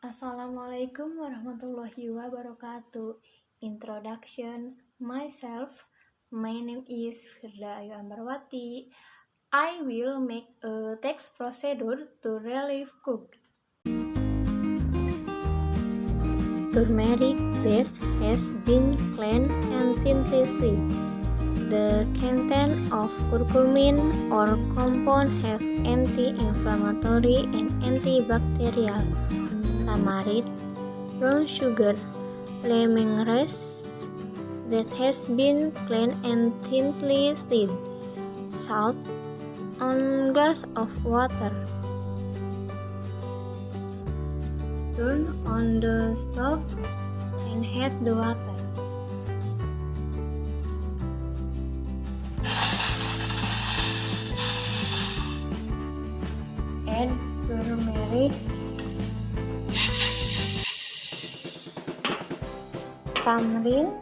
Assalamualaikum warahmatullahi wabarakatuh. Introduction myself. My name is Firda Ayu Ambarwati. I will make a text procedure to relieve cooked. Turmeric paste has been cleaned and thinly sliced. The content of curcumin or compound have anti-inflammatory and antibacterial. Tamarind, brown sugar, lemongrass that has been cleaned and thinly sliced, salt, 1 glass of water. Turn on the stove and heat the water. Add turmeric, tamarind,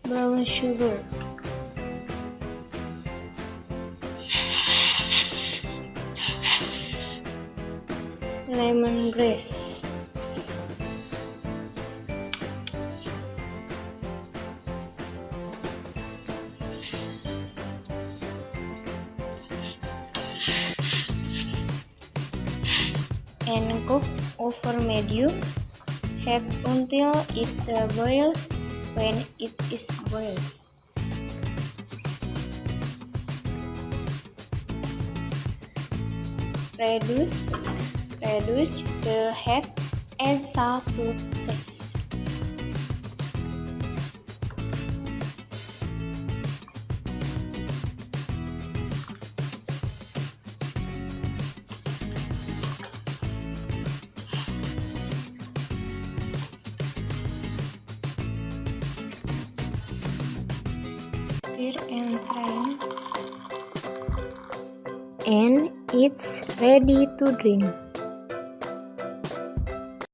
brown sugar, lemongrass, and cook over medium heat until it boils. When it is boils, reduce the heat and salt to taste. Stir and strain, and it's ready to drink.